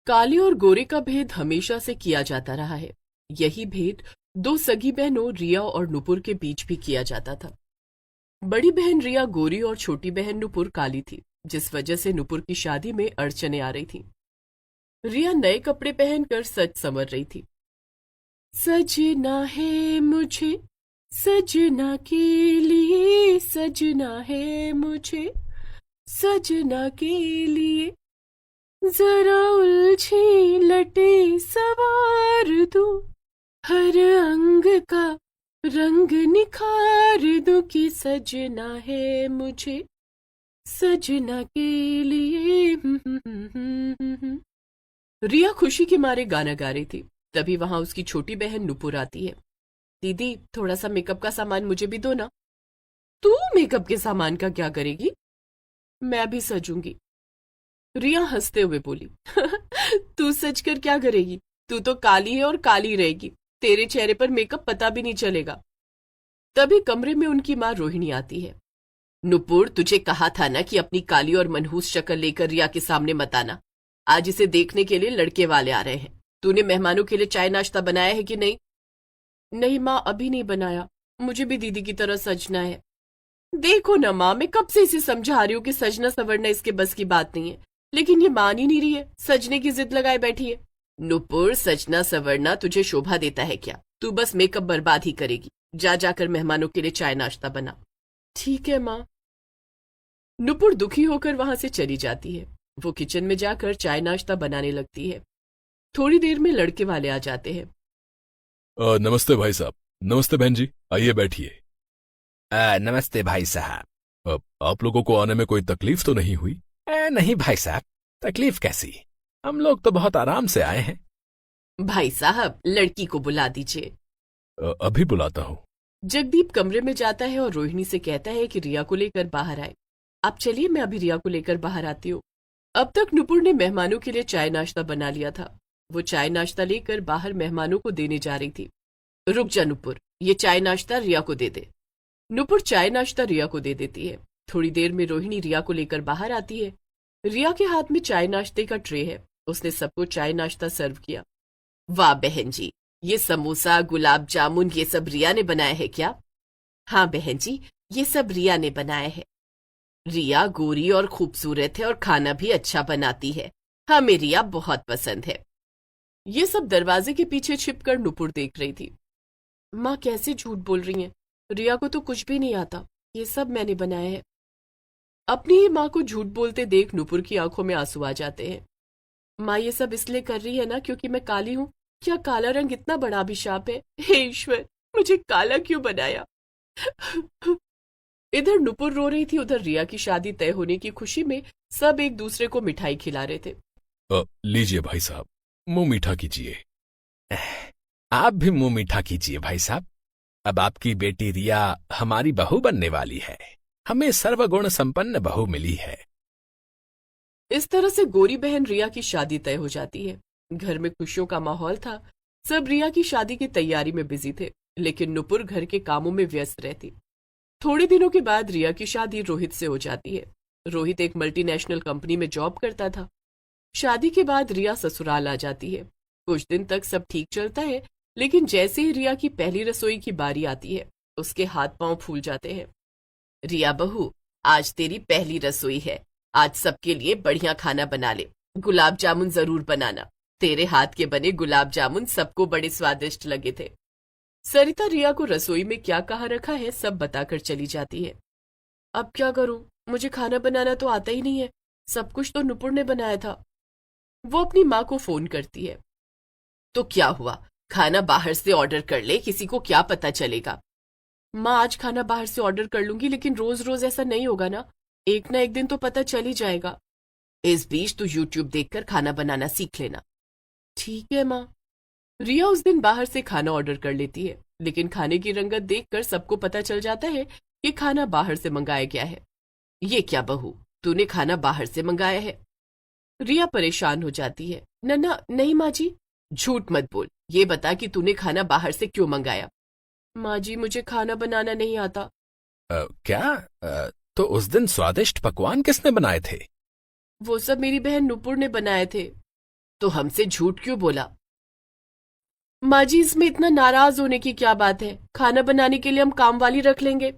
काले और गोरे का भेद हमेशा से किया जाता रहा है। यही भेद दो सगी बहनों रिया और नुपुर के बीच भी किया जाता था। बड़ी बहन रिया गोरी और छोटी बहन नुपुर काली थी, जिस वजह से नुपुर की शादी में अड़चने आ रही थीं। रिया नए कपड़े पहनकर सज संवर रही थी। सजना है मुझे सजना के लिए, सजना है मुझे सजना के लिए, जरा उलझी लटे सवार दूं, हर अंग का रंग निखार दूं कि सजना है मुझे सजना के लिए। रिया खुशी के मारे गाना गा रही थी। तभी वहां उसकी छोटी बहन नुपुर आती है। दीदी, थोड़ा सा मेकअप का सामान मुझे भी दो ना। तू मेकअप के सामान का क्या करेगी? मैं भी सजूंगी। रिया हंसते हुए बोली। तू सच कर क्या करेगी? तू तो काली है और काली रहेगी। तेरे चेहरे पर मेकअप पता भी नहीं चलेगा। तभी कमरे में उनकी माँ रोहिणी आती है। नुपुर, तुझे कहा था ना कि अपनी काली और मनहूस शक्ल लेकर रिया के सामने मत आना। आज इसे देखने के लिए लड़के वाले आ रहे हैं। तूने मेहमानों के लिए चाय नाश्ता बनाया है कि नहीं? नहीं माँ, अभी नहीं बनाया। मुझे भी दीदी की तरह सजना है। देखो ना माँ, मैं कब से इसे समझा रही हूँ कि सजना संवरना इसके बस की बात नहीं है, लेकिन ये मान ही नहीं रही है। सजने की जिद लगाए बैठी है। नुपुर, सजना संवरना तुझे शोभा देता है क्या? तू बस मेकअप बर्बाद ही करेगी। जा जाकर मेहमानों के लिए चाय नाश्ता बना। ठीक है माँ। नुपुर दुखी होकर वहां से चली जाती है। वो किचन में जाकर चाय नाश्ता बनाने लगती है। थोड़ी देर में लड़के वाले आ जाते हैं। नमस्ते भाई साहब। नमस्ते बहन जी, आइए बैठिए। नमस्ते भाई साहब। आप लोगों को आने में कोई तकलीफ तो नहीं हुई? नहीं भाई साहब, तकलीफ कैसी? हम लोग तो बहुत आराम से आए हैं। भाई साहब, लड़की को बुला दीजिए। अभी बुलाता हूँ। जगदीप कमरे में जाता है और रोहिणी से कहता है कि रिया को लेकर बाहर आए। आप चलिए, मैं अभी रिया को लेकर बाहर आती हूँ। अब तक नुपुर ने मेहमानों के लिए चाय नाश्ता बना लिया था। वो चाय नाश्ता लेकर बाहर मेहमानों को देने जा रही थी। रुक जा नुपुर, ये चाय नाश्ता रिया को दे दे। नुपुर चाय नाश्ता रिया को दे देती है। थोड़ी देर में रोहिणी रिया को लेकर बाहर आती है। रिया के हाथ में चाय नाश्ते का ट्रे है। उसने सबको चाय नाश्ता सर्व किया। वाह बहन जी, ये समोसा, गुलाब जामुन, ये सब रिया ने बनाया है क्या? हाँ बहन जी, ये सब रिया ने बनाया है। रिया गोरी और खूबसूरत है और खाना भी अच्छा बनाती है। हमें रिया बहुत पसंद है। ये सब दरवाजे के पीछे छिपकर नुपुर देख रही थी। माँ कैसे झूठ बोल रही हैं? रिया को तो कुछ भी नहीं आता। ये सब मैंने बनाया है। अपनी ही माँ को झूठ बोलते देख नुपुर की आंखों में आंसू आ जाते हैं। माँ ये सब इसलिए कर रही है ना क्योंकि मैं काली हूँ? क्या काला रंग इतना बड़ा अभिशाप है? हे ईश्वर, मुझे काला क्यों बनाया? इधर नुपुर रो रही थी, उधर रिया की शादी तय होने की खुशी में सब एक दूसरे को मिठाई खिला रहे थे। लीजिए भाई साहब, मुंह मीठा कीजिए। आप भी मुंह मीठा कीजिए भाई साहब। अब आपकी बेटी रिया हमारी बहू बनने वाली है। हमें सर्वगुण संपन्न बहू मिली है। इस तरह से गोरी बहन रिया की शादी तय हो जाती है। घर में खुशियों का माहौल था। सब रिया की शादी की तैयारी में बिजी थे, लेकिन नुपुर घर के कामों में व्यस्त रहती। थोड़े दिनों के बाद रिया की शादी रोहित से हो जाती है। रोहित एक मल्टीनेशनल कंपनी में जॉब करता था। शादी के बाद रिया ससुराल आ जाती है। कुछ दिन तक सब ठीक चलता है, लेकिन जैसे ही रिया की पहली रसोई की बारी आती है, उसके हाथ पांव फूल जाते हैं। रिया बहू, आज तेरी पहली रसोई है। आज सबके लिए बढ़िया खाना बना ले। गुलाब जामुन जरूर बनाना। तेरे हाथ के बने गुलाब जामुन सबको बड़े स्वादिष्ट लगे थे। सरिता रिया को रसोई में क्या कहा रखा है सब बताकर चली जाती है। अब क्या करूं? मुझे खाना बनाना तो आता ही नहीं है। सब कुछ तो नुपुर ने बनाया था। वो अपनी माँ को फोन करती है। तो क्या हुआ? खाना बाहर से ऑर्डर कर ले, किसी को क्या पता चलेगा? माँ, आज खाना बाहर से ऑर्डर कर लूंगी, लेकिन रोज रोज ऐसा नहीं होगा ना। एक ना एक दिन तो पता चल ही जाएगा। इस बीच तू यूट्यूब देखकर खाना बनाना सीख लेना। ठीक है माँ। रिया उस दिन बाहर से खाना ऑर्डर कर लेती है, लेकिन खाने की रंगत देखकर सबको पता चल जाता है कि खाना बाहर से मंगाया गया है। ये क्या बहू, तूने खाना बाहर से मंगाया है? रिया परेशान हो जाती है। नन्ना, नहीं माँ जी। झूठ मत बोल, ये बता कि तूने खाना बाहर से क्यों मंगाया? माँ जी, मुझे खाना बनाना नहीं आता। क्या? तो उस दिन स्वादिष्ट पकवान किसने बनाए थे? वो सब मेरी बहन नुपुर ने बनाए थे। तो हमसे झूठ क्यों बोला? माँ जी, इसमें इतना नाराज होने की क्या बात है? खाना बनाने के लिए हम काम वाली रख लेंगे।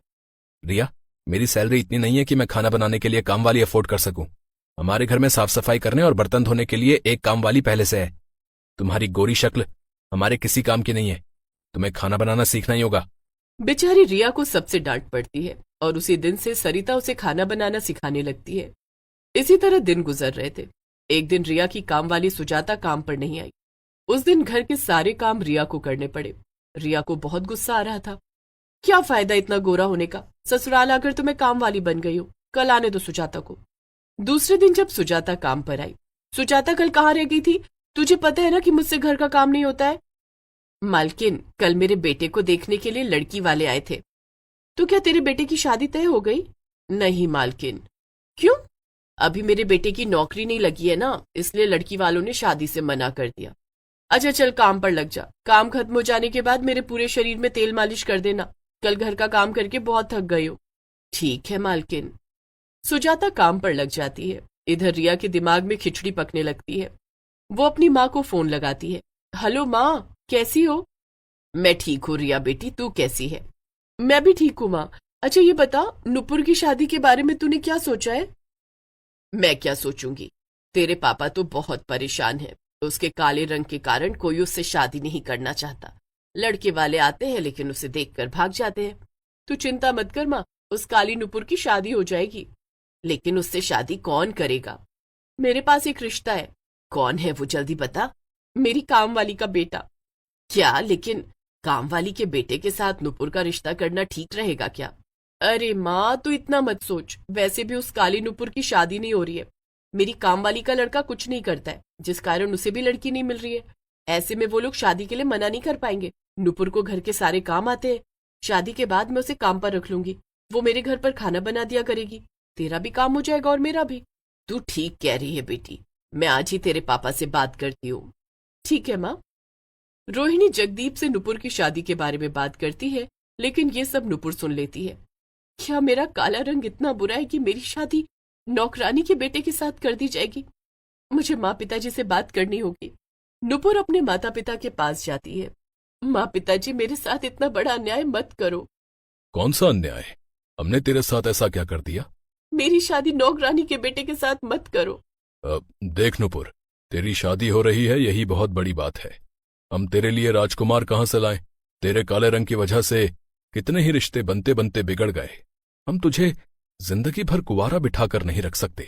रिया, मेरी सैलरी इतनी नहीं है कि मैं खाना बनाने के लिए काम वाली अफोर्ड कर सकूं। हमारे घर में साफ सफाई करने और बर्तन धोने के लिए एक काम वाली पहले से है। तुम्हारी गोरी शक्ल हमारे किसी काम की नहीं है। तुम्हें खाना बनाना सीखना ही होगा। बेचारी रिया को सबसे डांट पड़ती है और उसी दिन से सरिता उसे खाना बनाना सिखाने लगती है। इसी तरह दिन गुजर रहे थे। एक दिन रिया की काम वाली सुजाता काम पर नहीं आई। उस दिन घर के सारे काम रिया को करने पड़े। रिया को बहुत गुस्सा आ रहा था। क्या फायदा इतना गोरा होने का? ससुराल आकर तो मैं काम वाली बन गई हूँ। कल आने दो सुजाता को। दूसरे दिन जब सुजाता काम पर आई, सुजाता कल कहाँ रह गई थी? तुझे पता है ना कि मुझसे घर का काम नहीं होता है। मालकिन, कल मेरे बेटे को देखने के लिए लड़की वाले आए थे। तो क्या तेरे बेटे की शादी तय हो गई? नहीं मालकिन। क्यों? अभी मेरे बेटे की नौकरी नहीं लगी है ना, इसलिए लड़की वालों ने शादी से मना कर दिया। अच्छा चल, काम पर लग जा। काम खत्म हो जाने के बाद मेरे पूरे शरीर में तेल मालिश कर देना। कल घर का काम करके बहुत थक गई हो। ठीक है मालकिन। सुजाता काम पर लग जाती है। इधर रिया के दिमाग में खिचड़ी पकने लगती है। वो अपनी माँ को फोन लगाती है। हेलो माँ, कैसी हो? मैं ठीक हूँ रिया बेटी, तू कैसी है? मैं भी ठीक हूँ माँ। अच्छा ये बता, नुपुर की शादी के बारे में तूने क्या सोचा है? मैं क्या सोचूंगी, तेरे पापा तो बहुत परेशान है। उसके काले रंग के कारण कोई उससे शादी नहीं करना चाहता। लड़के वाले आते हैं लेकिन उसे देखकर भाग जाते हैं। तू चिंता मत कर माँ, उस काली नुपुर की शादी हो जाएगी। लेकिन उससे शादी कौन करेगा? मेरे पास एक रिश्ता है। कौन है वो, जल्दी बता। मेरी काम वाली का बेटा। क्या? लेकिन काम वाली के बेटे के साथ नुपुर का रिश्ता करना ठीक रहेगा क्या? अरे माँ, तू इतना मत सोच। वैसे भी उस काली नुपुर की शादी नहीं हो रही है। मेरी काम वाली का लड़का कुछ नहीं करता है, जिस कारण उसे भी लड़की नहीं मिल रही है। ऐसे में वो लोग शादी के लिए मना नहीं कर पाएंगे। नुपुर को घर के सारे काम आते हैं। शादी के बाद मैं उसे काम पर रख लूंगी। वो मेरे घर पर खाना बना दिया करेगी। तेरा भी काम हो जाएगा और मेरा भी। तू ठीक कह रही है बेटी। मैं आज ही तेरे पापा से बात करती हूँ। ठीक है माँ। रोहिणी जगदीप से नुपुर की शादी के बारे में बात करती है, लेकिन ये सब नुपुर सुन लेती है। क्या मेरा काला रंग इतना बुरा है कि मेरी शादी नौकरानी के बेटे के साथ कर दी जाएगी? मुझे माँ पिताजी से बात करनी होगी। नुपुर अपने माता पिता के पास जाती है। माँ पिताजी, मेरे साथ इतना बड़ा अन्याय मत करो। कौन सा अन्याय? हमने तेरे साथ ऐसा क्या कर दिया? मेरी शादी नौकरानी के बेटे के साथ मत करो। देख नुपुर, तेरी शादी हो रही है, यही बहुत बड़ी बात है। हम तेरे लिए राजकुमार कहाँ से लाएं? तेरे काले रंग की वजह से कितने ही रिश्ते बनते बनते बिगड़ गए। हम तुझे जिंदगी भर कुंवारा बिठाकर नहीं रख सकते।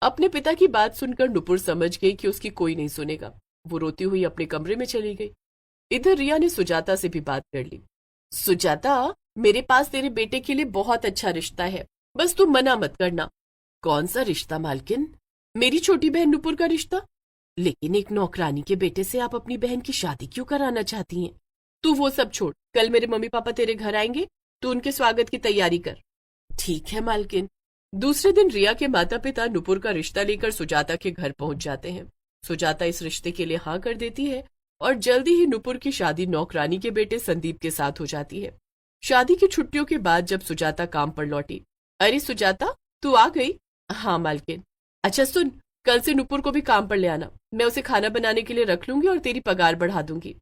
अपने पिता की बात सुनकर नुपुर समझ गई कि उसकी कोई नहीं सुनेगा। वो रोती हुई अपने कमरे में चली गई। इधर रिया ने सुजाता से भी बात कर ली। सुजाता, मेरे पास तेरे बेटे के लिए बहुत अच्छा रिश्ता है, बस तू मना मत करना। कौन सा रिश्ता मालकिन? मेरी छोटी बहन नुपुर का रिश्ता। लेकिन एक नौकरानी के बेटे से आप अपनी बहन की शादी क्यों कराना चाहती हैं? तू वो सब छोड़, कल मेरे मम्मी पापा तेरे घर आएंगे, तू उनके स्वागत की तैयारी कर। ठीक है मालकिन। दूसरे दिन रिया के माता पिता नुपुर का रिश्ता लेकर सुजाता के घर पहुंच जाते हैं। सुजाता इस रिश्ते के लिए हाँ कर देती है और जल्दी ही नुपुर की शादी नौकरानी के बेटे संदीप के साथ हो जाती है। शादी की छुट्टियों के बाद जब सुजाता काम पर लौटी, अरे सुजाता, तू आ गई? हाँ मालकिन। अच्छा सुन, कल से नुपुर को भी काम पर ले आना। मैं उसे खाना बनाने के लिए रख लूंगी और तेरी पगार बढ़ा दूंगी।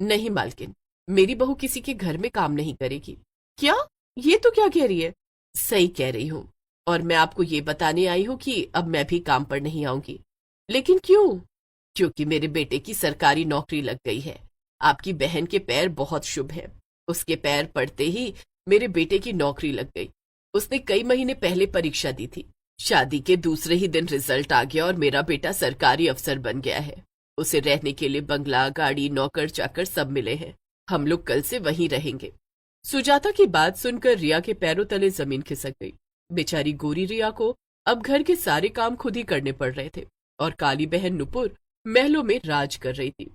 नहीं मालकिन, मेरी बहू किसी के घर में काम नहीं करेगी। क्या? ये तो क्या कह रही है? सही कह रही हूँ, और मैं आपको ये बताने आई हूँ कि अब मैं भी काम पर नहीं आऊंगी। लेकिन क्यों? क्योंकि मेरे बेटे की सरकारी नौकरी लग गई है। आपकी बहन के पैर बहुत शुभ हैं। उसके पैर पड़ते ही मेरे बेटे की नौकरी लग गई। उसने कई महीने पहले परीक्षा दी थी। शादी के दूसरे ही दिन रिजल्ट आ गया और मेरा बेटा सरकारी अफसर बन गया है। उसे रहने के लिए बंगला, गाड़ी, नौकर चाकर सब मिले हैं। हम लोग कल से वहीं रहेंगे। सुजाता की बात सुनकर रिया के पैरों तले जमीन खिसक गई। बेचारी गोरी रिया को अब घर के सारे काम खुद ही करने पड़ रहे थे और काली बहन नुपुर महलों में राज कर रही थी।